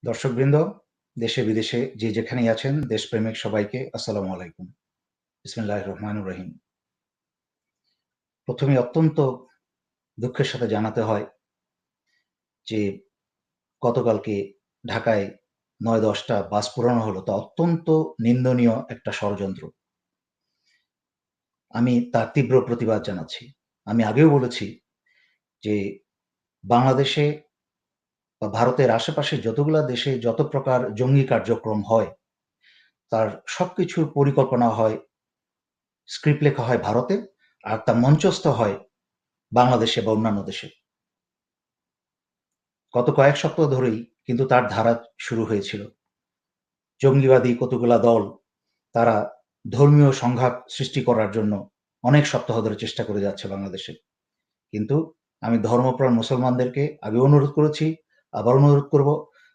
দর্শকবৃন্দ, দেশে বিদেশে যে যেখানেই আছেন, দেশপ্রেমিক সবাইকে আসসালামু আলাইকুম। বিসমিল্লাহির রহমানির রহিম। প্রথমে অত্যন্ত দুঃখের সাথে জানাতে হয় যে গতকালকে ঢাকায় ৯-১০টা বাস পোড়ানো হলো, তা অত্যন্ত নিন্দনীয় একটা ষড়যন্ত্র। আমি তার তীব্র প্রতিবাদ জানাচ্ছি। আমি আগেও বলেছি যে বাংলাদেশে বা ভারতের আশেপাশে যতগুলা দেশে যত প্রকার জঙ্গি কার্যক্রম হয়, তার সবকিছুর পরিকল্পনা হয়, স্ক্রিপ্ট লেখা হয় ভারতে, আর তা মঞ্চস্থ হয় বাংলাদেশে বা অন্যান্য দেশে। গত কয়েক সপ্তাহ ধরেই কিন্তু তার ধারা শুরু হয়েছিল। জঙ্গিবাদী কতগুলা দল তারা ধর্মীয় সংঘাত সৃষ্টি করার জন্য অনেক সপ্তাহ ধরে চেষ্টা করে যাচ্ছে বাংলাদেশে। কিন্তু আমি ধর্মপ্রাণ মুসলমানদেরকে আগে অনুরোধ করেছি, আবার অনুরোধ করব,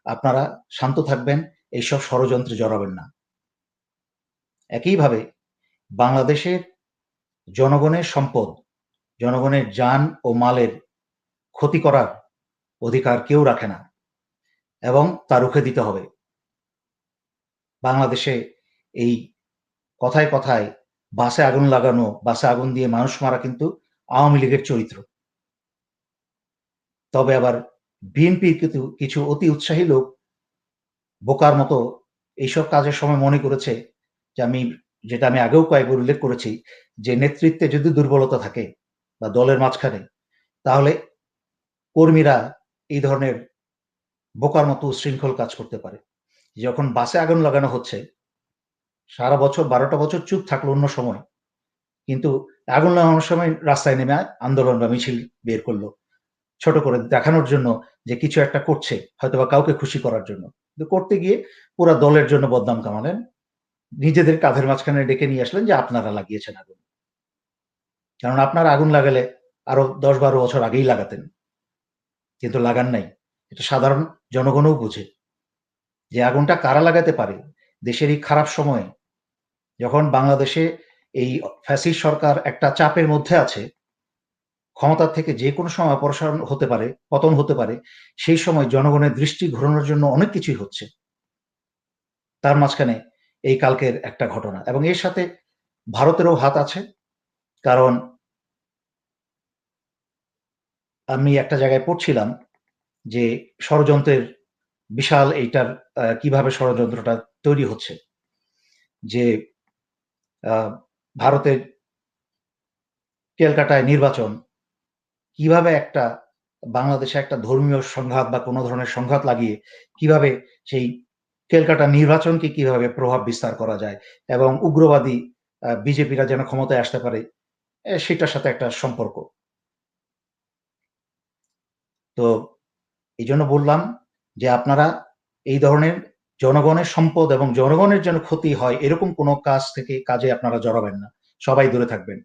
আপনারা শান্ত থাকবেন, এইসব ষড়যন্ত্রে জড়াবেন না। একইভাবে বাংলাদেশের জনগণের সম্পদ, জনগণের জান ও মালের ক্ষতি করার অধিকার কেউ রাখে না এবং তা রুখে দিতে হবে। বাংলাদেশে এই কথায় কথায় বাসে আগুন লাগানো, বাসে আগুন দিয়ে মানুষ মারা কিন্তু আওয়ামী লীগের চরিত্র। তবে আবার বিএনপির কিন্তু কিছু অতি উৎসাহী লোক বোকার মতো এইসব কাজের সময় মনে করেছে যে যেটা আমি আগেও কয়েকবার উল্লেখ করেছি, যে নেতৃত্বে যদি দুর্বলতা থাকে বা দলের মাঝখানে, তাহলে কর্মীরা এই ধরনের বোকার মতো উচ্ছৃঙ্খল কাজ করতে পারে। যখন বাসে আগুন লাগানো হচ্ছে, সারা বছর ১২টা বছর চুপ থাকলো অন্য সময়, কিন্তু আগুন লাগানোর সময় রাস্তায় নেমে আন্দোলন বা মিছিল বের করলো ছোট করে দেখানোর জন্য যে কিছু একটা করছে, হয়তোবা কাউকে খুশি করার জন্য। কিন্তু করতে গিয়ে পুরা দলের জন্য বদনাম কামালেন, নিজেদের কাঁধের মাঝখানে ডেকে নিয়ে আসলেন যে আপনারা লাগিয়েছেন আগুন। কারণ আপনারা আগুন লাগালে আরো ১০-১২ বছর আগেই লাগাতেন, কিন্তু লাগান নাই। এটা সাধারণ জনগণও বুঝে যে আগুনটা কারা লাগাতে পারে। দেশের এই খারাপ সময়ে, যখন বাংলাদেশে এই ফ্যাসিস্ট সরকার একটা চাপের মধ্যে আছে, ক্ষমতার থেকে যে কোনো সময় অপসারণ হতে পারে, পতন হতে পারে, সেই সময় জনগণের দৃষ্টি ঘোরানোর জন্য অনেক কিছুই হচ্ছে। তার মাঝখানে এই কালকের একটা ঘটনা, এবং এর সাথে ভারতেরও হাত আছে। কারণ আমি একটা জায়গায় পড়ছিলাম যে ষড়যন্ত্রের বিশাল এইটার কিভাবে ষড়যন্ত্রটা তৈরি হচ্ছে। যে আ ভারতের ক্যালকাটায় নির্বাচন কিভাবে একটা বাংলাদেশে একটা ধর্মীয় সংঘাত বা কোনো ধরনের সংঘাত লাগিয়ে কিভাবে সেই ক্যালকাটা নির্বাচনকে কিভাবে প্রভাব বিস্তার করা যায় এবং উগ্রবাদী বিজেপিরা যেন ক্ষমতায় আসতে পারে, সেটার সাথে একটা সম্পর্ক। তো এইজন্য বললাম যে আপনারা এই ধরনের জনগণের সম্পদ এবং জনগণের যেন ক্ষতি হয় এরকম কোনো কাজে আপনারা জড়াবেন না। সবাই দূরে থাকবেন।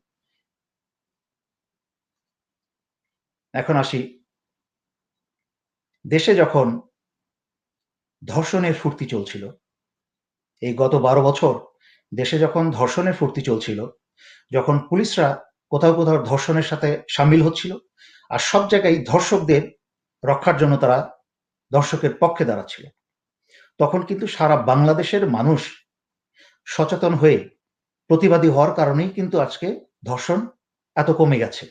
এখন আসি, দেশে যখন ধর্ষণের ফুর্তি চলছিল, এই গত ১২ বছর দেশে যখন ধর্ষণের ফুর্তি চলছিল, যখন পুলিশরা কোথাও ধর্ষণের সাথে শামিল হচ্ছিল, আর সব জায়গায় ধর্ষকদের রক্ষার জন্য তারা ধর্ষকের পক্ষে দাঁড়াচ্ছিল, তখন কিন্তু সারা বাংলাদেশের মানুষ সচেতন হয়ে প্রতিবাদী হওয়ার কারণেই কিন্তু আজকে ধর্ষণ এত কমে গেছে।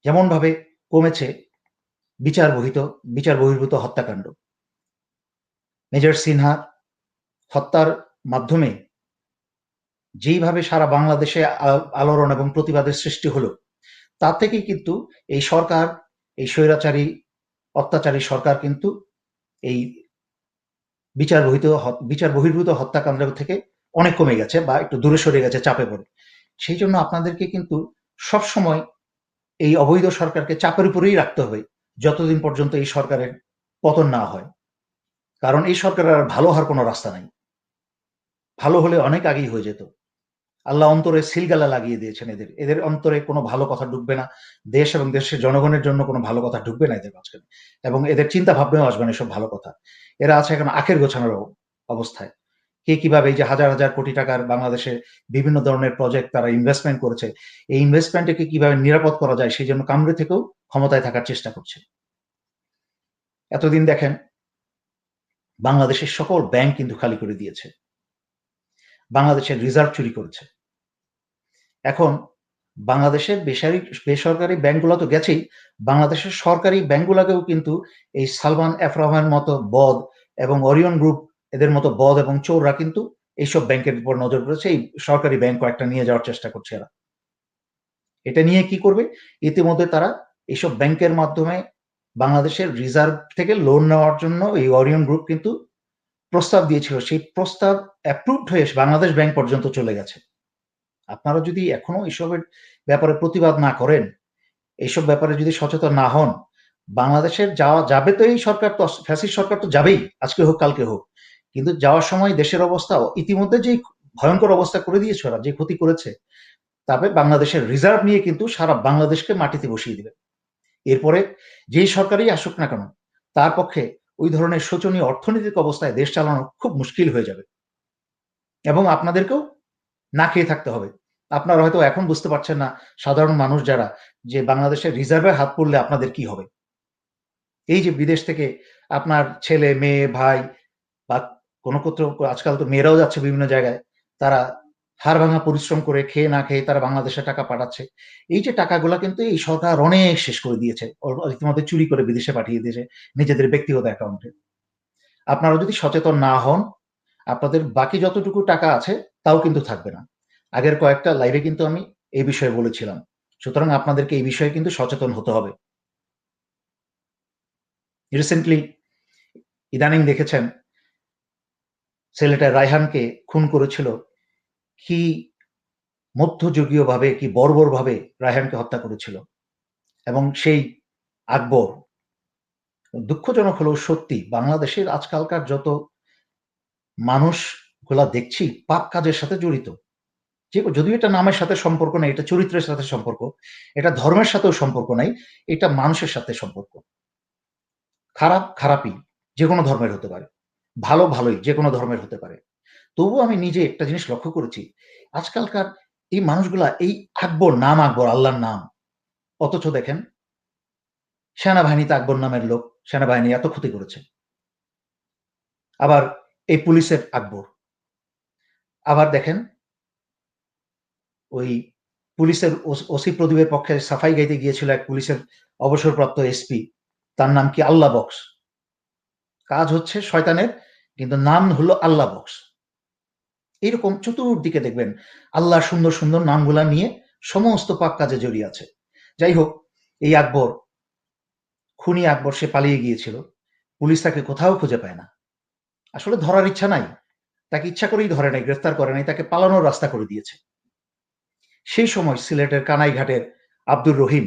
যেমনভাবে কমেছে বিচার বহির্ভূত হত্যাকাণ্ড। মেজর সিনহা হত্যার মাধ্যমে যেইভাবে সারা বাংলাদেশে আলোড়ন এবং প্রতিবাদের সৃষ্টি হলো, তার থেকেই কিন্তু এই সরকার, এই স্বৈরাচারী অত্যাচারী সরকার কিন্তু এই বিচার বহির্ভূত হত্যাকাণ্ড থেকে অনেক কমে গেছে বা একটু দূরে সরে গেছে চাপে পড়ে। সেই জন্য আপনাদেরকে কিন্তু সবসময় এই অবৈধ সরকারকে চাপের উপরেই রাখতে হবে, যতদিন পর্যন্ত এই সরকারের পতন না হয়। কারণ এই সরকারের আর ভালো হওয়ার কোনো রাস্তা নাই। ভালো হলে অনেক আগেই হয়ে যেত। আল্লাহ অন্তরে সিলগালা লাগিয়ে দিয়েছেন এদের। এদের অন্তরে কোনো ভালো কথা ঢুকবে না। দেশ এবং দেশের জনগণের জন্য কোনো ভালো কথা ঢুকবে না এদের মাঝখানে। এবং এদের চিন্তা ভাবনাও আসবে না এসব ভালো কথা। এরা আছে এখন আখের গোছানোর অবস্থায়। কে কিভাবে এই যে হাজার কোটি টাকার বাংলাদেশে বিভিন্ন ধরনের প্রজেক্ট তারা ইনভেস্টমেন্ট করেছে, এই ইনভেস্টমেন্টকে কিভাবে নিরাপদ করা যায় সেজন্য কামড়ে থেকেও ক্ষমতায় থাকার চেষ্টা করছে। এতদিন দেখেন বাংলাদেশের সকল ব্যাংক কিন্তু খালি করে দিয়েছে, বাংলাদেশের রিজার্ভ চুরি করেছে। এখন বাংলাদেশের বেসরকারি ব্যাংকগুলো তো গেছেই, বাংলাদেশের সরকারি ব্যাংকগুলোকেও কিন্তু এই সালমান এফ রহমানের মতো বদ এবং ওরিয়ন গ্রুপ এদের মতো বদ এবং চোররা কিন্তু এইসব ব্যাংকের উপর নজর করেছে। এই সরকারি ব্যাংক কয়েকটা নিয়ে যাওয়ার চেষ্টা করছে এরা। এটা নিয়ে কি করবে? ইতিমধ্যে তারা এইসব ব্যাংকের মাধ্যমে বাংলাদেশের রিজার্ভ থেকে লোন নেওয়ার জন্য এই ওরিয়ন গ্রুপ কিন্তু প্রস্তাব দিয়েছিল। সেই প্রস্তাব অ্যাপ্রুভড হয়ে বাংলাদেশ ব্যাংক পর্যন্ত চলে গেছে। আপনারা যদি এখনো এসবের ব্যাপারে প্রতিবাদ না করেন, এইসব ব্যাপারে যদি সচেতন না হন, বাংলাদেশের যাওয়া যাবে তো, এই সরকার তো, ফ্যাসিস্ট সরকার তো যাবেই, আজকে হোক কালকে হোক, কিন্তু যাওয়ার সময় দেশের অবস্থা ইতিমধ্যে যে ভয়ঙ্কর অবস্থা করে দিয়েছে ওরা, যে ক্ষতি করেছে, তবে বাংলাদেশের রিজার্ভ নিয়ে কিন্তু সারা বাংলাদেশকে মাটিতে বসিয়ে দিবে। এরপরে যেই সরকারই আসুক না কেন, তার পক্ষে ওই ধরনের শোচনীয় অর্থনৈতিক অবস্থায় দেশ চালানো খুব মুশকিল হয়ে যাবে এবং আপনাদেরকেও না খেয়ে থাকতে হবে। আপনারা হয়তো এখন বুঝতে পারছেন না, সাধারণ মানুষ যারা, যে বাংলাদেশের রিজার্ভে হাত পড়লে আপনাদের কি হবে। এই যে বিদেশ থেকে আপনার ছেলে, মেয়ে, ভাই বা কোনো কোথাও, আজকাল তো মেয়েরাও যাচ্ছে বিভিন্ন জায়গায়, তারা হাড় ভাঙা পরিশ্রম করে খেয়ে না খেয়ে তারা বাংলাদেশে টাকা পাঠাচ্ছে। এই যে টাকাগুলা কিন্তু এই সরকার অনেক শেষ করে দিয়েছে, ইতিমধ্যে চুরি করে বিদেশে পাঠিয়ে দিয়েছে নিজেদের ব্যক্তিগত অ্যাকাউন্টে। আপনারা যদি সচেতন না হন, আপনাদের বাকি যতটুকু টাকা আছে তাও কিন্তু থাকবে না। আগের কয়েকটা লাইভে কিন্তু আমি এই বিষয়ে বলেছিলাম। সুতরাং আপনাদেরকে এই বিষয়ে কিন্তু সচেতন হতে হবে। রিসেন্টলি ইদানিং দেখেছেন ছেলেটা রায়হানকে খুন করেছিল, কি মধ্যযুগীয় ভাবে, কি বর্বর ভাবে রায়হানকে হত্যা করেছিল। এবং সেই আকবর, দুঃখজনক হলেও সত্যি, বাংলাদেশের আজকালকার যত মানুষগুলা দেখছি পাপ কাজের সাথে জড়িত, যদিও এটা নামের সাথে সম্পর্ক নাই, এটা চরিত্রের সাথে সম্পর্ক, এটা ধর্মের সাথেও সম্পর্ক নাই, এটা মানুষের সাথে সম্পর্ক। খারাপ খারাপই, যে কোনো ধর্মের হতে পারে, ভালো ভালোই, যে কোনো ধর্মের হতে পারে। তবুও আমি নিজে একটা জিনিস লক্ষ্য করেছি, আজকালকার এই মানুষগুলা, এই আকবর, নাম আকবর, আল্লাহর নাম, অথচ দেখেন সেনাবাহিনীতে আকবর নামের লোক, সেনাবাহিনী এত ক্ষতি করেছে। আবার এই পুলিশের আকবর, আবার দেখেন ওই পুলিশের ওসি প্রদীপের পক্ষে সাফাই গাইতে গিয়েছিল এক পুলিশের অবসরপ্রাপ্ত এসপি, তার নাম কি আল্লাহ বক্স। কাজ হচ্ছে শয়তানের, কিন্তু নাম হলো আল্লাহ বক্স। এইরকম চতুর্দিকে দেখবেন আল্লাহ সুন্দর সুন্দর নামগুলা নিয়ে সমস্ত পাপ কাজে জড়িয়ে আছে। যাই হোক, এই আকবর, খুনি আকবর, সে পালিয়ে গিয়েছিল, পুলিশ তাকে কোথাও খুঁজে পায় না। আসলে ধরার ইচ্ছা নাই, তাকে ইচ্ছা করেই ধরে নাই, গ্রেফতার করে নাই, তাকে পালানোর রাস্তা করে দিয়েছে। সেই সময় সিলেটের কানাইঘাটের আব্দুর রহিম,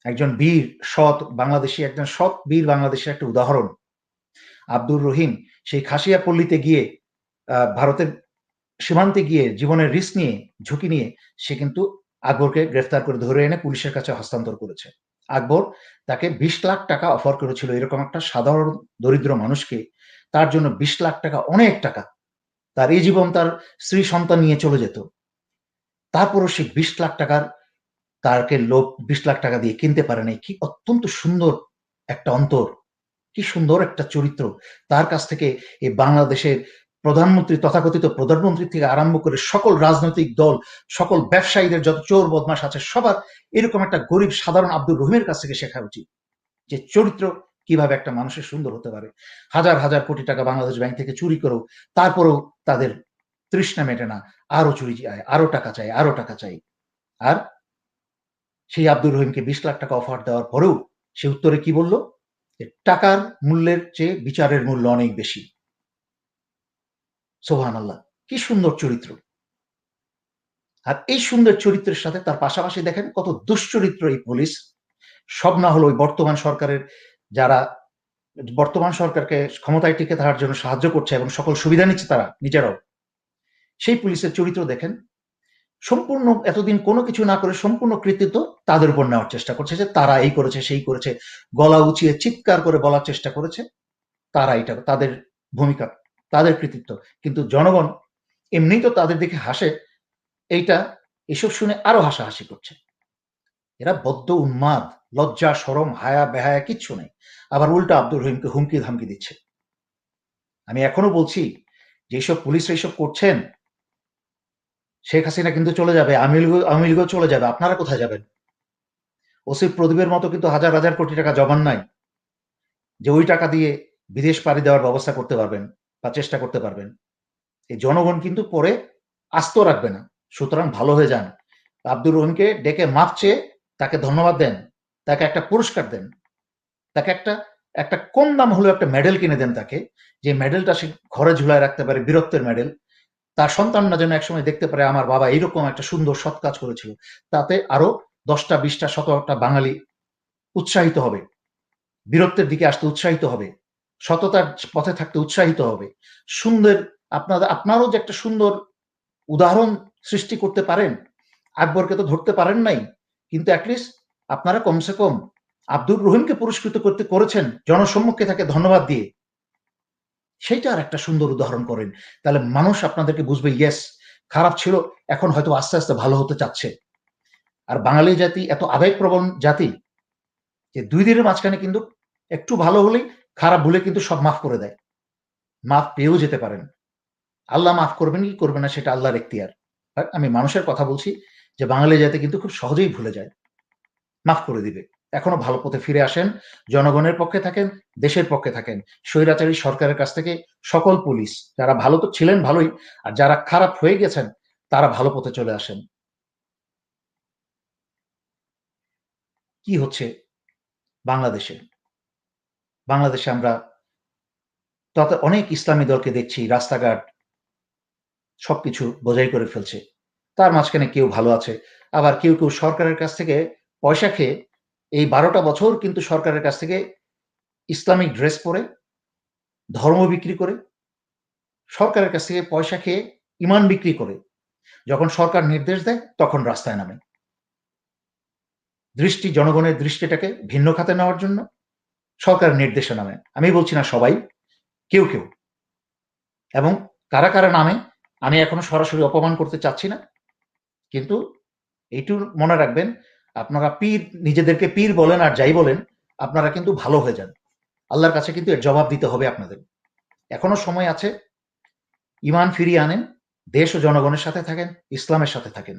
একজন বীর সৎ বাংলাদেশী, একজন সৎ বীর বাংলাদেশের একটা উদাহরণ। আব্দুর রহিম সেই খাসিয়া পল্লীতে গিয়ে, ভারতের সীমান্তে গিয়ে জীবনের রিস্ক নিয়ে, ঝুঁকি নিয়ে সে কিন্তু আকবরকে গ্রেফতার করে ধরে এনে পুলিশের কাছে হস্তান্তর করেছে। আকবর তাকে 20 লাখ টাকা অফার করেছিল, এরকম একটা সাধারণ দরিদ্র মানুষকে, তার জন্য 20 লাখ টাকা অনেক টাকা, তার এই জীবন তার স্ত্রী সন্তান নিয়ে চলে যেত। তারপরও সে 20 লাখ টাকার, তাকে লোক 20 লাখ টাকা দিয়ে কিনতে পারে নাই। কি অত্যন্ত সুন্দর একটা অন্তর, কি সুন্দর একটা চরিত্র। তার কাছ থেকে এই বাংলাদেশের প্রধানমন্ত্রী, তথাকথিত প্রধানমন্ত্রী থেকে আরম্ভ করে সকল রাজনৈতিক দল, সকল ব্যবসায়ীদের যত চোর বদমাশ আছে, সবার এরকম একটা গরিব সাধারণ আব্দুর রহিমের কাছ থেকে শেখা উচিত, যে চরিত্র কিভাবে একটা মানুষের সুন্দর হতে পারে। হাজার হাজার কোটি টাকা বাংলাদেশ ব্যাংক থেকে চুরি করেও তারপরেও তাদের তৃষ্ণা মেটে না, আরো চুরি চায়, আরো টাকা চাই, আরো টাকা চাই। আর সেই আব্দুর রহিমকে 20 লাখ টাকা অফার দেওয়ার পরেও সে উত্তরে কি বলল? যে টাকার মূল্যের চেয়ে বিচারের মূল্য অনেক বেশি। সুবহানাল্লাহ, কি সুন্দর চরিত্র। আর এই সুন্দর চরিত্রের সাথে তার পাশাপাশি দেখেন কত দুশ্চরিত্র এই পুলিশ। সব না হলো ওই বর্তমান সরকারের, যারা বর্তমান সরকারকে ক্ষমতায় টিকে থাকার জন্য সাহায্য করছে এবং সকল সুবিধা নিচ্ছে তারা নিজেরাও, সেই পুলিশের চরিত্র দেখেন সম্পূর্ণ এতদিন কোনো কিছু না করে সম্পূর্ণ কৃতিত্ব তাদের উপর নেওয়ার চেষ্টা করছে, যে তারা এই করেছে সেই করেছে, গলা উঁচিয়ে চিৎকার করে বলার চেষ্টা করেছে তারা, এটা তাদের ভূমিকা, তাদের কৃতিত্ব। কিন্তু জনগণ এমনি তো তাদের দিকে হাসে, এইটা এসব শুনে আরো হাসাহাসি করছে। এরা বদ্ধ উন্মাদ, লজ্জা শরম হায়া বেহায়া কিচ্ছু নেই, আবার উল্টা আব্দুর রহিমকে হুমকি ধামকি দিচ্ছে। আমি এখনো বলছি, যেসব পুলিশরা এইসব করছেন, শেখ হাসিনা কিন্তু চলে যাবে, আওয়ামী লীগও চলে যাবে, আপনারা কোথায় যাবেন? ওসি প্রদীপের মতো কিন্তু হাজার হাজার কোটি টাকা জমান নাই যে ওই টাকা দিয়ে বিদেশ পাড়ি দেওয়ার ব্যবস্থা করতে পারবেন বা চেষ্টা করতে পারবেন। এই জনগণ কিন্তু পরে আস্ত রাখবে না। সুতরাং ভালো হয়ে যান, আব্দুর রহিমকে ডেকে মাফ চেয়ে তাকে ধন্যবাদ দেন, তাকে একটা পুরস্কার দেন, তাকে একটা একটা কম দাম হলেও একটা মেডেল কিনে দেন তাকে, যে মেডেলটা সে ঘরে ঝুলায় রাখতে পারে, বীরত্বের মেডেল। তার সন্তানরা যেন একসময় দেখতে পারে আমার বাবা এইরকম একটা সুন্দর সৎ কাজ করেছিল। তাতে আরো ১০টা ২০টা ১৭টা বাঙালি উৎসাহিত হবে, বীরত্বের দিকে আসতে উৎসাহিত হবে, সততার পথে থাকতে উৎসাহিত হবে। সুন্দর আপনারও যে একটা সুন্দর উদাহরণ সৃষ্টি করতে পারেন। আকবরকে তো ধরতে পারেন নাই, কিন্তু অ্যাটলিস্ট আপনারা কমসে কম আব্দুর রহিমকে পুরস্কৃত করেছেন জনসম্মুখে তাকে ধন্যবাদ দিয়ে। সেইটা আর একটা সুন্দর উদাহরণ করেন, তাহলে মানুষ আপনাদেরকে বুঝবে, ইয়েস খারাপ ছিল, এখন হয়তো আস্তে আস্তে ভালো হতে চাচ্ছে। আর বাঙালি জাতি এত আবেগপ্রবণ জাতি যে ২ দিনের মাঝখানে কিন্তু একটু ভালো হলেই খারাপ ভুলে কিন্তু সব মাফ করে দেয়। মাফ পেয়েও যেতে পারেন। আল্লাহ মাফ করবেন কি করবেন না সেটা আল্লাহর এখতিয়ার। বাট আমি মানুষের কথা বলছি যে বাঙালি জাতি কিন্তু খুব সহজেই ভুলে যায়, মাফ করে দিবে। এখনো ভালো পথে ফিরে আসেন, জনগণের পক্ষে থাকেন, দেশের পক্ষে থাকেন। স্বৈরাচারী সরকারের কাছ থেকে সকল পুলিশ যারা ভালো তো ছিলেন ভালোই, আর যারা খারাপ হয়ে গেছেন তারা ভালো পথে চলে আসেন। কি হচ্ছে বাংলাদেশে? বাংলাদেশে আমরা তাতে অনেক ইসলামী দলকে দেখছি রাস্তাঘাট সবকিছু বোঝাই করে ফেলছে। তার মাঝখানে কেউ ভালো আছে, আবার কেউ কেউ সরকারের কাছ থেকে পয়সা খেয়ে এই ১২টা বছর কিন্তু সরকারের কাছ থেকে ইসলামিক ড্রেস পরে, ধর্ম বিক্রি করে, সরকারের কাছ থেকে পয়সা খেয়ে ইমান বিক্রি করে, যখন সরকার নির্দেশ দেয় তখন রাস্তায় নামে। জনগণের দৃষ্টিটাকে ভিন্ন খাতে নেওয়ার জন্য সরকারের নির্দেশে নামে। আমি বলছি না সবাই, কেউ কেউ। এবং কারা কারা নামে আমি এখনো সরাসরি অপমান করতে চাচ্ছি না, কিন্তু এইটুকু মনে রাখবেন, আপনারা পীর নিজেদেরকে পীর বলেন আর যাই বলেন, আপনারা কিন্তু ভালো হয়ে যান। আল্লাহর কাছে কিন্তু এর জবাব দিতে হবে আপনাদের। এখনো সময় আছে, ইমান ফিরিয়ে আনেন, দেশ ও জনগণের সাথে থাকেন, ইসলামের সাথে থাকেন।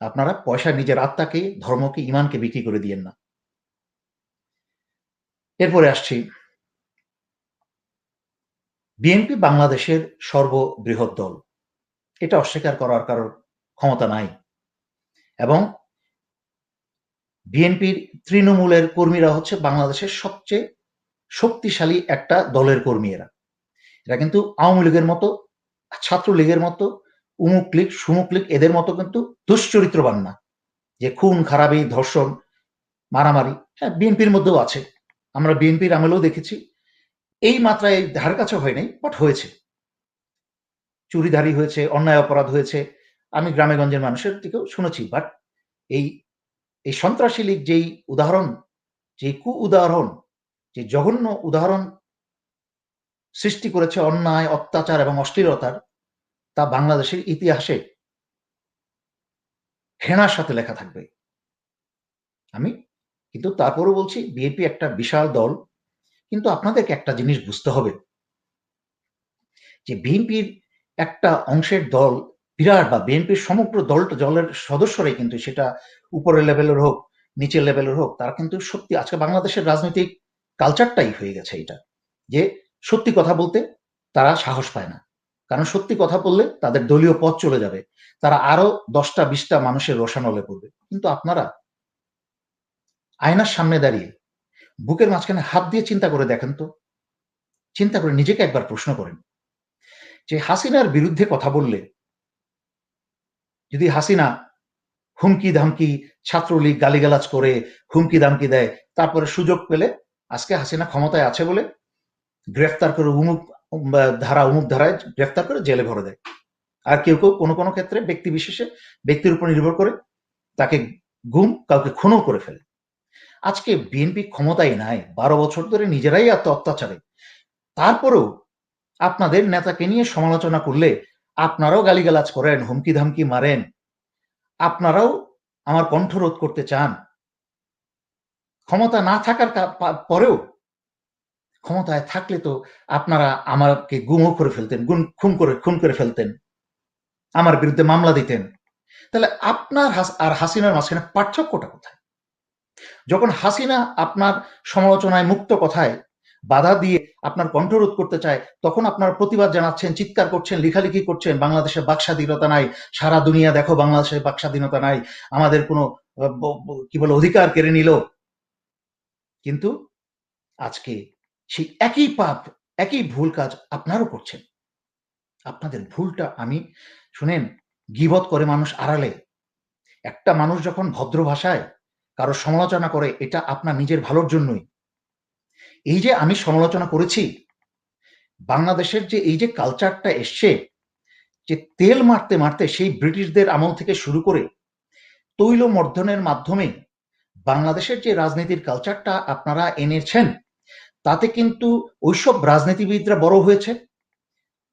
আপনারা পয়সা নিজের আত্মাকে, ধর্মকে, ইমানকে বিক্রি করে দিয়েন না। এরপরে আসছি, বিএনপি বাংলাদেশের সর্ববৃহৎ দল, এটা অস্বীকার করার কারোর ক্ষমতা নাই। এবং বিএনপির তৃণমূলের কর্মীরা হচ্ছে বাংলাদেশের সবচেয়ে শক্তিশালী একটা দলের কর্মী এরা। এরা কিন্তু আওয়ামী লীগের মতো, ছাত্রলীগের মতো, উমুক লীগ সুমুক লীগ এদের মতো কিন্তু দুশ্চরিত্রবান না, যে খুন খারাপি ধর্ষণ মারামারি। হ্যাঁ, বিএনপির মধ্যেও আছে, আমরা বিএনপির আমলেও দেখেছি। এই মাত্রায় ধার কাছে হয় নাই, বাট হয়েছে, চুরিধারি হয়েছে, অন্যায় অপরাধ হয়েছে, আমি গ্রামে গঞ্জের মানুষের থেকেও শুনেছি। বাট এই এই সন্ত্রাসী লীগ যেই উদাহরণ, যে উদাহরণ, যে জঘন্য উদাহরণ সৃষ্টি করেছে অন্যায় অত্যাচার এবং অশ্লীলতার, তা বাংলাদেশের ইতিহাসে ঘৃণার সাথে লেখা থাকবে। আমি কিন্তু তারপরেও বলছি, বিএনপি একটা বিশাল দল, কিন্তু আপনাদেরকে একটা জিনিস বুঝতে হবে, যে বিএনপির একটা অংশের দল বিরাট, বা বিএনপির সমগ্র দলের সদস্যরাই কিন্তু, সেটা উপরের লেভেলের হোক নিচের লেভেলের হোক, তারা কিন্তু সত্যি আজকে বাংলাদেশের রাজনৈতিক কালচারটাই হয়ে গেছে এটা, যে সত্যি কথা বলতে তারা সাহস পায় না। কারণ সত্যি কথা বললে তাদের দলীয় পথ চলে যাবে, তারা আরো ১০টা ২০টা মানুষের রোষানলে পড়বে। কিন্তু আপনারা আয়নার সামনে দাঁড়িয়ে বুকের মাঝখানে হাত দিয়ে চিন্তা করে দেখেন তো, চিন্তা করে নিজেকে একবার প্রশ্ন করেন, যে হাসিনার বিরুদ্ধে কথা বললে যদি হাসিনা হুমকি ধামকি, ছাত্রলীগ গালিগালাজ করে হুমকি ধামকি দেয়, তারপরে সুযোগ পেলে আজকে হাসিনা ক্ষমতায় আছে বলে গ্রেফতার করে অমুক ধারায় গ্রেফতার করে জেলে ভরে দেয়। আর কেউ কেউ কোনো ক্ষেত্রে ব্যক্তি বিশেষে, ব্যক্তির উপর নির্ভর করে তাকে গুম, কাউকে খুনও করে ফেলে। আজকে বিএনপি ক্ষমতায় নাই, ১২ বছর ধরে নিজেরাই এত অত্যাচারে, তারপরেও আপনাদের নেতাকে নিয়ে সমালোচনা করলে আপনারাও গালিগালাজ করেন, হুমকি ধামকি মারেন, আপনারাও আমার কণ্ঠরোধ করতে চান। ক্ষমতা না থাকার পরেও ক্ষমতায় থাকলে তো আপনারা আমাকে গুমও করে ফেলতেন, খুন করে ফেলতেন, আমার বিরুদ্ধে মামলা দিতেন। তাহলে আপনার আর হাসিনার মাঝখানে পার্থক্যটা কোথায়? যখন হাসিনা আপনার সমালোচনায় মুক্ত কথায় বাধা দিয়ে আপনার কণ্ঠরোধ করতে চায়, তখন আপনার প্রতিবাদ জানাচ্ছেন, চিৎকার করছেন, লেখালেখি করছেন, বাংলাদেশে বাক স্বাধীনতা নাই, সারা দুনিয়া দেখো বাংলাদেশে বাক স্বাধীনতা নাই, আমাদের কোনো কি বলে অধিকার কেড়ে নিল। কিন্তু আজকে সেই একই পাপ, একই ভুল কাজ আপনারও করছেন। আপনাদের ভুলটা আমি শুনেন, গীবত করে মানুষ আড়ালে, একটা মানুষ যখন ভদ্র ভাষায় কারো সমালোচনা করে, এটা আপনার নিজের ভালোর জন্যই। এই যে আমি সমালোচনা করেছি, বাংলাদেশের যে এই যে কালচারটা এসছে, যে তেল মারতে মারতে সেই ব্রিটিশদের আমল থেকে শুরু করে তৈল মর্ধনের মাধ্যমে বাংলাদেশের যে রাজনীতির কালচারটা আপনারা এনেছেন, তাতে কিন্তু ওইসব রাজনীতিবিদরা বড় হয়েছে,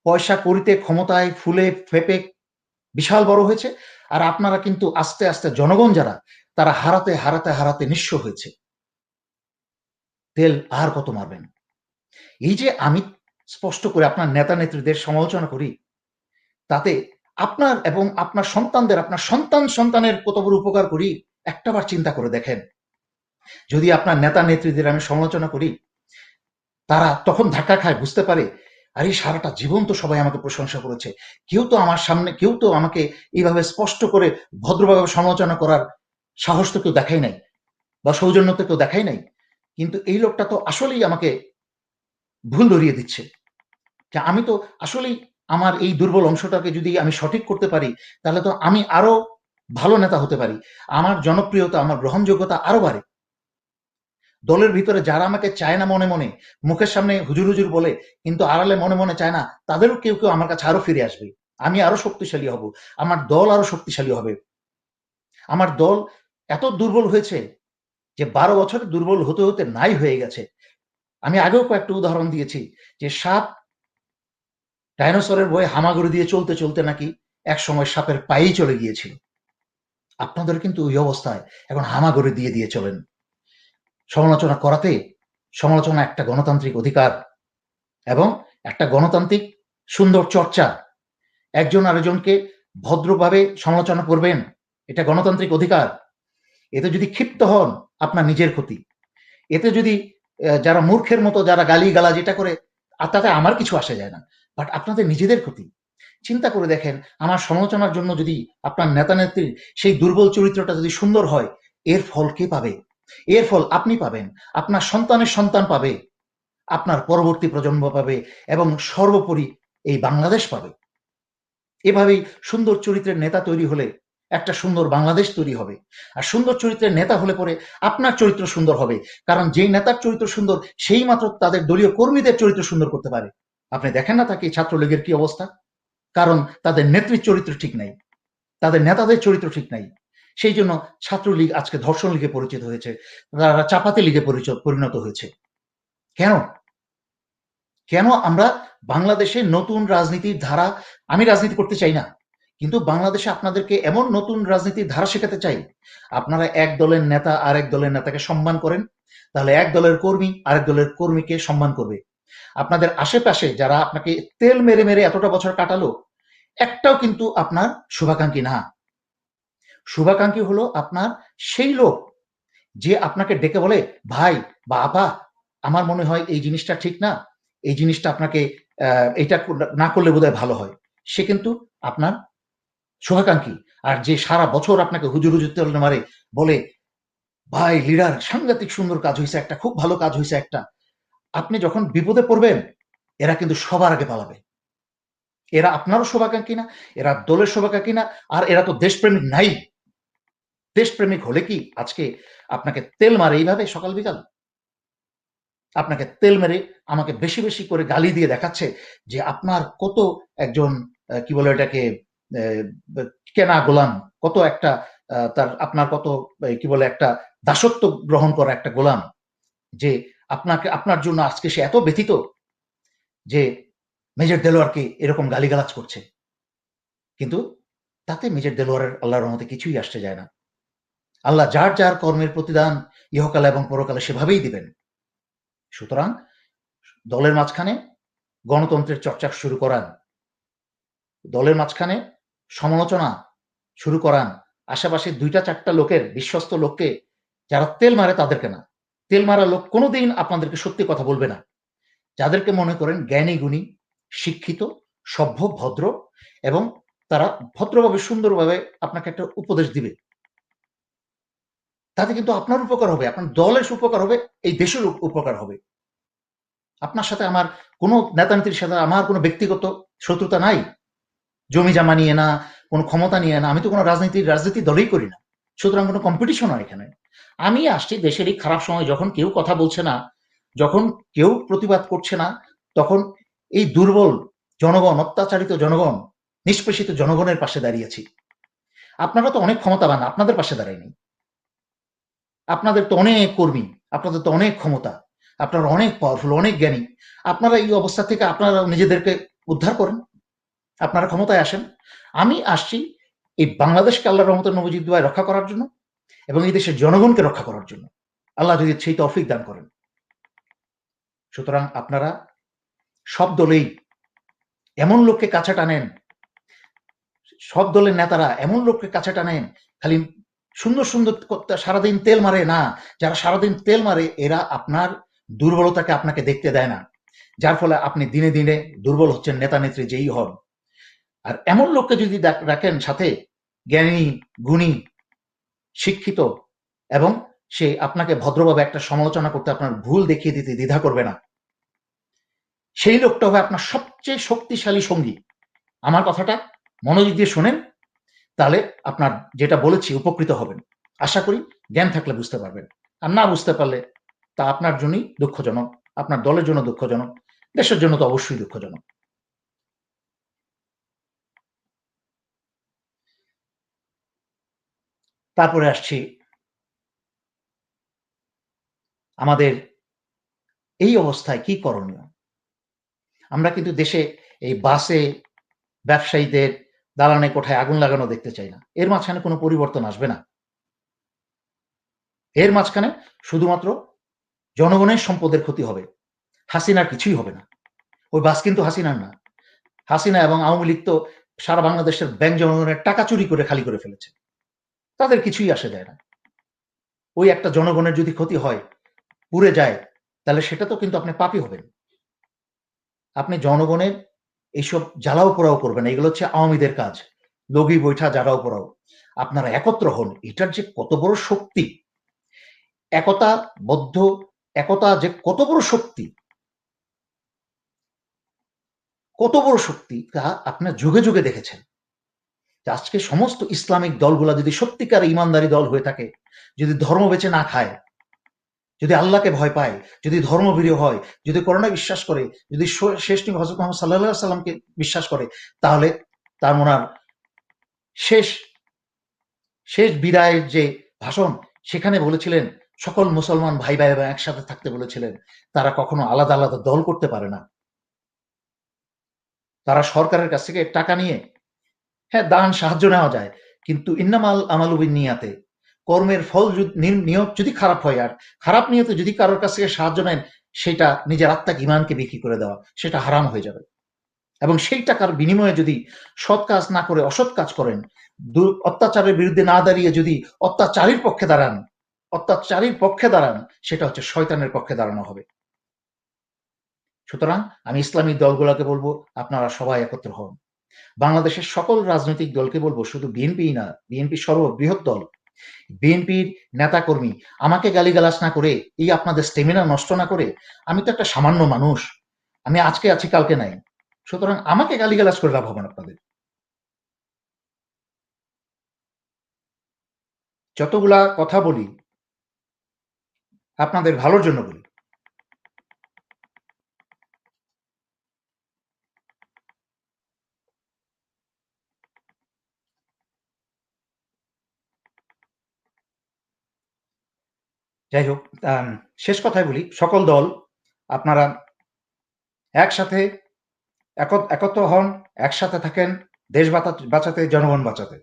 পয়সা করিতে ক্ষমতায় ফুলে ফেপে বিশাল বড় হয়েছে, আর আপনারা কিন্তু আস্তে আস্তে জনগণ যারা, তারা হারাতে হারাতে হারাতে নিঃস্ব হয়েছে। তেল আর কত মারবেন? এই যে আমি স্পষ্ট করে আপনার নেতা নেত্রীদের সমালোচনা করি, তাতে আপনার এবং আপনার সন্তানদের, আপনার সন্তানের কত বড় উপকার করি একটাবার চিন্তা করে দেখেন। যদি আপনার নেতা নেত্রীদের আমি সমালোচনা করি, তারা তখন ধাক্কা খায়, বুঝতে পারে আরে সারাটা জীবন তো সবাই আমাকে প্রশংসা করেছে, কেউ তো আমার সামনে, কেউ তো আমাকে এইভাবে স্পষ্ট করে ভদ্রভাবে সমালোচনা করার সাহস তো কেউ দেখাই নাই, বা সৌজন্য তো কেউ দেখাই নাই, কিন্তু এই লোকটা তো আসলেই আমাকে ভুল ধরিয়ে দিচ্ছে। যে আমি তো আসলেই আমার এই দুর্বল অংশটাকে যদি আমি সঠিক করতে পারি, তাহলে তো আমি আরো ভালো নেতা হতে পারি, আমার জনপ্রিয়তা, আমার গ্রহণযোগ্যতা আরো বাড়ে। দলের ভিতরে যারা আমাকে চায় না মনে মনে, মুখের সামনে হুজুর হুজুর বলে কিন্তু আড়ালে মনে মনে চায় না, তাদেরও কেউ কেউ আমার কাছে আরো ফিরে আসবে, আমি আরো শক্তিশালী হব, আমার দল আরো শক্তিশালী হবে। আমার দল এত দুর্বল হয়েছে যে 12 বছরে দুর্বল হতে হতে নাই হয়ে গেছে। আমি আগেও কয়েকটা উদাহরণ দিয়েছি যে সাপ ডাইনোসরের ভয়ে হামাগুড়ি দিয়ে চলতে চলতে নাকি এক সময় সাপের পায়েই চলে গিয়েছিল। আপনাদের কিন্তু ওই অবস্থায় এখন হামাগুড়ি দিয়ে দিয়ে চলেন। সমালোচনা করাতে, সমালোচনা একটা গণতান্ত্রিক অধিকার এবং একটা গণতান্ত্রিক সুন্দর চর্চা। একজন আরেকজনকে ভদ্রভাবে সমালোচনা করবেন, এটা গণতান্ত্রিক অধিকার। এতে যদি ক্ষিপ্ত হন, আপনার নিজের ক্ষতি। এতে যদি যারা মূর্খের মতো যারা গালি গালাজ এটা করে, তাতে আমার কিছু আসে যায় না, বাট আপনাদের নিজেদের ক্ষতি। চিন্তা করে দেখেন, আমার সমালোচনার জন্য যদি আপনার নেতা নেত্রীর সেই দুর্বল চরিত্রটা যদি সুন্দর হয়, এর ফল কে পাবে? এর ফল আপনি পাবেন, আপনার সন্তানের সন্তান পাবে, আপনার পরবর্তী প্রজন্ম পাবে, এবং সর্বোপরি এই বাংলাদেশ পাবে। এভাবেই সুন্দর চরিত্রের নেতা তৈরি হলে একটা সুন্দর বাংলাদেশ তৈরি হবে। আর সুন্দর চরিত্রের নেতা হলে পরে আপনার চরিত্র সুন্দর হবে, কারণ যেই নেতার চরিত্র সুন্দর সেই মাত্র তাদের দলীয় কর্মীদের চরিত্র সুন্দর করতে পারে। আপনি দেখেন না তাকে ছাত্রলীগের কি অবস্থা, কারণ তাদের নেত্রীর চরিত্র ঠিক নাই, তাদের নেতাদের চরিত্র ঠিক নাই। সেই জন্য ছাত্রলীগ আজকে ধর্ষণ লীগে পরিচিত হয়েছে, তারা চাপাতি লীগে পরিণত হয়েছে। কেন? কেন আমরা বাংলাদেশে নতুন রাজনীতির ধারা, আমি রাজনীতি করতে চাই না, কিন্তু বাংলাদেশে আপনাদেরকে এমন নতুন রাজনীতির ধারা শেখাতে চাই, আপনারা এক দলের নেতা আরেক দলের নেতাকে সম্মান করেন, তাহলে এক দলের কর্মী আরেক দলের কর্মীকে সম্মান করবে। আপনাদের আশেপাশে যারা আপনাকে তেল মেরে মেরে এতটা বছর কাটালো, একটাও কিন্তু আপনার শুভাকাঙ্ক্ষী না। শুভাকাঙ্ক্ষী হলো আপনার সেই লোক যে আপনাকে ডেকে বলে, ভাই বা আপা, আমার মনে হয় এই জিনিসটা ঠিক না, এই জিনিসটা আপনাকে এটা না করলে বোধহয় ভালো হয়। সে কিন্তু আপনার শুভাকাঙ্ক্ষী। আর যে সারা বছর আপনাকে হুজুর হুজুর তেল মারে, বলে ভাই লিডার সাংঘাতিক সুন্দর কাজ হয়েছে একটা, খুব ভালো কাজ হয়েছে একটা, আপনি যখন বিপদে পড়বেন এরা কিন্তু সবার আগে পালাবে। এরা আপনারও শুভাকাঙ্ক্ষী না, এরা দলের শুভাকাঙ্ক্ষী না, আর এরা তো দেশপ্রেমিক নাই। দেশপ্রেমিক হলে কি আজকে আপনাকে তেল মারে এইভাবে সকাল বিকাল? আপনাকে তেল মেরে আমাকে বেশি বেশি করে গালি দিয়ে দেখাচ্ছে যে আপনার কত একজন কি বলে এটাকে কেনা গোলাম, কত একটা তার আপনার কত কি বলে একটা দাসত্ব গ্রহণ করা একটা গোলাম, যে আপনাকে আপনার জন্য আজকে সে এত ব্যথিত যে মেজর দেলোয়ারকে এরকম গালিগালাজ করছে। কিন্তু তাতে মেজর দেলোয়ারের আল্লাহর রহমতে কিছুই আসতে যায় না। আল্লাহ যার যার কর্মের প্রতিদান ইহকালে এবং পরকালে সেভাবেই দিবেন। সুতরাং দলের মাঝখানে গণতন্ত্রের চর্চা শুরু করান, দলের মাঝখানে সমালোচনা শুরু করান, আশেপাশে ২টা-৪টা লোকের বিশ্বস্ত লোককে যারা তেল মারে তাদেরকে না। তেল মারা লোক কোনোদিন আপনাদেরকে সত্যি কথা বলবে না। যাদেরকে মনে করেন জ্ঞানী গুণী, শিক্ষিত, সভ্য, ভদ্র এবং তারা ভদ্রভাবে সুন্দরভাবে আপনাকে একটা উপদেশ দিবে। তাতে কিন্তু আপনার উপকার হবে, আপনার দলের উপকার হবে, এই দেশের উপকার হবে। আপনার সাথে আমার কোনো নেতা-নেত্রীর সাথে আমার কোনো ব্যক্তিগত শত্রুতা নাই। জমি জমা নিয়ে না, কোনো ক্ষমতা নিয়ে না। আমি তো কোনো রাজনীতি দলই করি না। সুতরাং কোনো কম্পিটিশন হয় এখানে। আমি আসছি দেশের এই খারাপ সময় যখন কেউ কথা বলছে না, যখন কেউ প্রতিবাদ করছে না, তখন এই দুর্বল জনগণ, অত্যাচারিত জনগণ, নিষ্পেষিত জনগণের পাশে দাঁড়িয়েছি। আপনারা তো অনেক ক্ষমতাবান, আপনাদের পাশে দাঁড়ায়নি। আপনাদের তো অনেক কর্মী, আপনাদের তো অনেক ক্ষমতা, আপনারা অনেক পাওয়ারফুল, অনেক জ্ঞানী। আপনারা এই অবস্থা থেকে আপনারা নিজেদেরকে উদ্ধার করেন, আপনারা ক্ষমতায় আসেন। আমি আসছি এই বাংলাদেশকে আল্লাহর রহমতের নবজিৎ ভাই রক্ষা করার জন্য এবং এই দেশের জনগণকে রক্ষা করার জন্য। আল্লাহ যদি সেই তৌফিক দান করেন। সুতরাং আপনারা সব দলেই এমন লোককে কাছে টানেন, সব দলের নেতারা এমন লোককে কাছে টানেন, খালি সুন্দর সুন্দর সারাদিন তেল মারে না। যারা সারাদিন তেল মারে এরা আপনার দুর্বলতাকে আপনাকে দেখতে দেয় না, যার ফলে আপনি দিনে দিনে দুর্বল হচ্ছেন, নেতা নেত্রী যেই হন। আর এমন লোককে যদি রাখেন সাথে, জ্ঞানী গুণী শিক্ষিত, এবং সে আপনাকে ভদ্রভাবে একটা সমালোচনা করতে, আপনার ভুল দেখিয়ে দিতে দ্বিধা করবে না, সেই লোকটা হবে আপনার সবচেয়ে শক্তিশালী সঙ্গী। আমার কথাটা মনোযোগ দিয়ে শোনেন, তাহলে আপনার যেটা বলেছি উপকৃত হবেন। আশা করি জ্ঞান থাকলে বুঝতে পারবেন, আর না বুঝতে পারলে তা আপনার জন্যই দুঃখজনক, আপনার দলের জন্য দুঃখজনক, দেশের জন্য তো অবশ্যই দুঃখজনক। তারপরে আসছি আমাদের এই অবস্থায় কি করণীয়। আমরা কিন্তু দেশে এই বাসে ব্যবসায়ীদের দালানে কোঠায় আগুন লাগানো দেখতে চাই না। এর মাঝখানে কোনো পরিবর্তন আসবে না। এর মাঝখানে শুধুমাত্র জনগণের সম্পদের ক্ষতি হবে, হাসিনার কিছুই হবে না। ওই বাস কিন্তু হাসিনার না। হাসিনা এবং আওয়ামী লীগ তো সারা বাংলাদেশের ব্যাংক জনগণের টাকা চুরি করে খালি করে ফেলেছে, তাদের কিছুই আসে যায় না। ওই একটা জনগণের যদি ক্ষতি হয়, পুড়ে যায়, তাহলে সেটা তো কিন্তু আপনি পাপী হবেন। আপনি জনগণের এইসব জ্বালাও পোড়াও করবেন, এগুলো হচ্ছে আওয়ামীদের কাজ, লগি বৈঠা জ্বালাও পোড়াও। আপনারা একত্র হন, এটার যে কত বড় শক্তি, একতাবদ্ধ, একতা যে কত বড় শক্তি, কত বড় শক্তি তা আপনার যুগে যুগে দেখেছেন। আজকে সমস্ত ইসলামিক দলগুলা যদি সত্যিকার ইমানদারি দল হয়ে থাকে, যদি ধর্ম বেঁচে না খায়, যদি আল্লাহকে ভয় পায়, যদি ধর্মভীরু হয়, যদি করোনায় বিশ্বাস করে, যদি শেষ নবী হযরত মুহাম্মদ সাল্লাল্লাহু আলাইহি সাল্লামকে বিশ্বাস করে, তাহলে তার ওনার শেষ শেষ বিদায়ের যে ভাষণ, সেখানে বলেছিলেন সকল মুসলমান ভাই ভাইয়েরা একসাথে থাকতে বলেছিলেন। তারা কখনো আলাদা আলাদা দল করতে পারে না। তারা সরকারের কাছ থেকে টাকা নিয়ে, হ্যাঁ, দান সাহায্য নেওয়া যায়, কিন্তু ইন্নামাল আমালু বিন্নিয়াতে, কর্মের ফল নিয়ত যদি খারাপ হয়, আর খারাপ নিয়তে যদি কারোর কাছ থেকে সাহায্য নেন, সেটা নিজের আত্মাক ইমানকে বিক্রি করে দেওয়া, সেটা হারাম হয়ে যাবে। এবং সেই টাকার বিনিময়ে যদি সৎ কাজ না করে অসৎ কাজ করেন, অত্যাচারের বিরুদ্ধে না দাঁড়িয়ে যদি অত্যাচারীর পক্ষে দাঁড়ান, অত্যাচারীর পক্ষে দাঁড়ান, সেটা হচ্ছে শয়তানের পক্ষে দাঁড়ানো হবে। সুতরাং আমি ইসলামিক দলগুলোকে বলবো, আপনারা সবাই একত্র হন। বাংলাদেশের সকল রাজনৈতিক দলকে বলবো, শুধু বিএনপি না, বিএনপি সর্ববৃহৎ দল, বিএনপির নেতাকর্মী, আমাকে গালিগালাজ না করে, এই আপনাদের স্টেমিনা নষ্ট না করে, আমি তো একটা সামান্য মানুষ, আমি আজকে আছি কালকে নাই। সুতরাং আমাকে গালিগালাজ করে লাভ হবে না আপনাদের। যতগুলা কথা বলি আপনাদের ভালোর জন্য বলি। যাই হোক, শেষ কথায় বলি, সকল দল আপনারা একসাথে একত্র হন, একসাথে থাকেন, দেশ বাঁচাতে, জনগণ বাঁচাতে।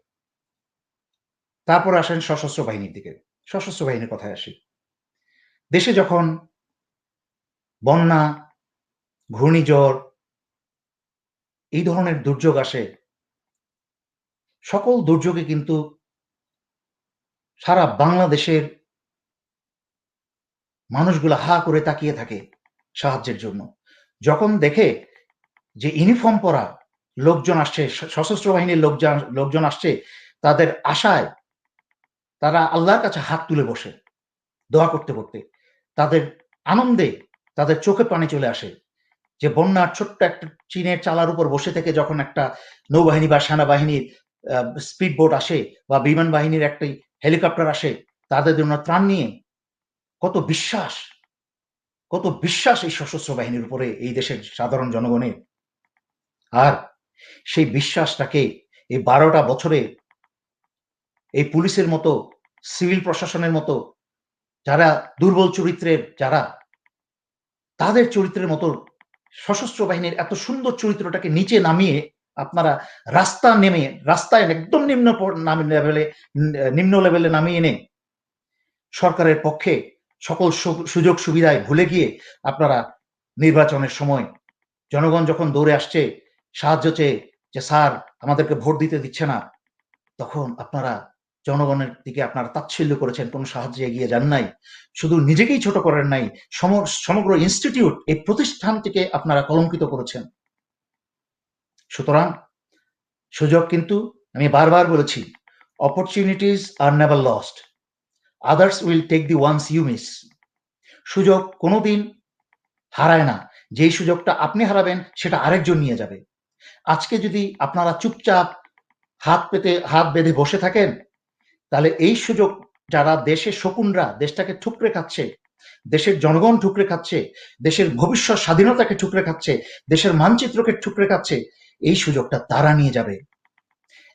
তারপর আসেন সশস্ত্র বাহিনীর দিকে। সশস্ত্র বাহিনীর কথায় আসি। দেশে যখন বন্যা, ঘূর্ণিঝড় এই ধরনের দুর্যোগ আসে, সকল দুর্যোগে কিন্তু সারা বাংলাদেশের মানুষগুলা হা করে তাকিয়ে থাকে সাহায্যের জন্য। যখন দেখে যে ইউনিফর্ম পরা লোকজন আসছে, সশস্ত্র বাহিনীর লোকজন আসছে, তাদের আশায় তারা আল্লাহর কাছে হাত তুলে বসে দোয়া করতে করতে, তাদের আনন্দে তাদের চোখে পানি চলে আসে যে বন্যার ছোট্ট একটা চীনের চালার উপর বসে থেকে যখন একটা নৌবাহিনী বা সেনাবাহিনীর স্পিড বোট আসে বা বিমান বাহিনীর একটি হেলিকপ্টার আসে তাদের জন্য ত্রাণ নিয়ে, কত বিশ্বাস, কত বিশ্বাস এই সশস্ত্র বাহিনীর উপরে এই দেশের সাধারণ জনগণের। আর সেই বিশ্বাসটাকে এই 12টা বছরে এই পুলিশের মতো, সিভিল প্রশাসনের মতো যারা দুর্বল চরিত্রের, যারা তাদের চরিত্রের মতো সশস্ত্র বাহিনীর এত সুন্দর চরিত্রটাকে নিচে নামিয়ে আপনারা রাস্তায় একদম নিম্ন লেভেলে নামিয়ে এনে সরকারের পক্ষে সকল সুযোগ সুবিধায় ভুলে গিয়ে আপনারা নির্বাচনের সময় জনগণ যখন দৌড়ে আসছে সাহায্য চেয়ে যে স্যার আমাদেরকে ভোট দিতে দিচ্ছে না, তখন আপনারা জনগণের দিকে আপনারা তাচ্ছিল্য করেছেন, কোনো সাহায্যে এগিয়ে যান নাই, শুধু নিজেকেই ছোট করেন নাই, সমগ্র ইনস্টিটিউট এই প্রতিষ্ঠানটিকে আপনারা কলঙ্কিত করেছেন। সুতরাং সুযোগ কিন্তু আমি বারবার বলেছি, opportunities are never lost, others will take the ones you miss. সুযোগ কোনোদিন হারায় না, যেই সুযোগটা আপনি হারাবেন সেটা আরেকজন নিয়ে যাবে। আজকে যদি আপনারা চুপচাপ হাত বেঁধে বসে থাকেন, তাহলে এই সুযোগ যারা দেশের শকুনরা দেশটাকে ঠুকরে খাচ্ছে, দেশের জনগণ ঠুকরে খাচ্ছে, দেশের ভবিষ্যৎ স্বাধীনতাকে ঠুকরে খাচ্ছে, দেশের মানচিত্রকে ঠুকরে খাচ্ছে, এই সুযোগটা তারা নিয়ে যাবে।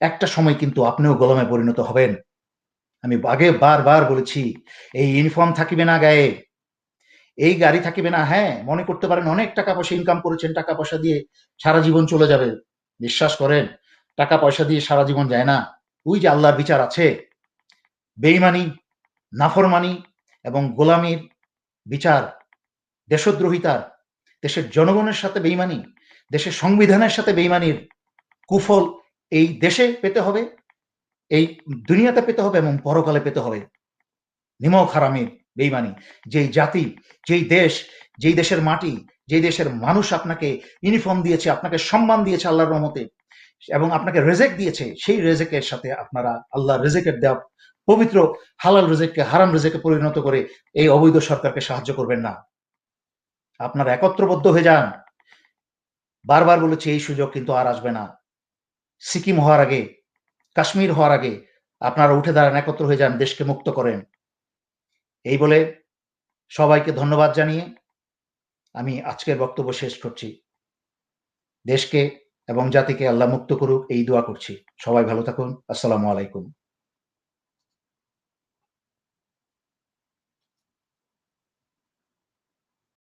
একটা সময় কিন্তু আপনিও গোলামে পরিণত হবেন। আমি আগে বারবার বলেছি, এই ইউনিফর্ম থাকিবে না গায়ে, এই গাড়ি থাকিবে না। হ্যাঁ, মনে করতে পারেন অনেক টাকা পয়সা ইনকাম করেছেন, টাকা পয়সা দিয়ে সারা জীবন চলে যাবে। বিশ্বাস করেন, টাকা পয়সা দিয়ে সারা জীবন যায় না। ওই যে আল্লাহর বিচার আছে, বেইমানি, নাফরমানি এবং গোলামির বিচার, দেশদ্রোহিতার, দেশের জনগণের সাথে বেইমানি, দেশের সংবিধানের সাথে বেইমানির কুফল এই দেশে পেতে হবে, এই দুনিয়াতে পেতে হবে এবং পরকালে পেতে হবে। নিমক হারামির বেইমানি, যেই জাতি, যেই দেশ, যেই দেশের মাটি, যেই দেশের মানুষ আপনাকে ইউনিফর্ম দিয়েছে, আপনাকে সম্মান দিয়েছে আল্লাহর রহমতে এবং আপনাকে রেজেক দিয়েছে, সেই রেজেকের সাথে আপনারা আল্লাহর রেজেকের দেওয়া পবিত্র হালাল রেজেককে হারাম রেজেকে পরিণত করে এই অবৈধ সরকারকে সাহায্য করবেন না। আপনারা একত্রবদ্ধ হয়ে যান। বারবার বলেছি, এই সুযোগ কিন্তু আর আসবে না। সিকিম হওয়ার আগে, কাশ্মীর হওয়ার আগে আপনারা উঠে দাঁড়ান, একত্র হয়ে যান, দেশকে মুক্ত করেন। এই বলে সবাইকে ধন্যবাদ জানিয়ে আমি আজকের বক্তব্য শেষ করছি। দেশকে এবং জাতিকে আল্লাহ মুক্ত করুক এই দোয়া করছি। সবাই ভালো থাকুন। আসসালামু আলাইকুম।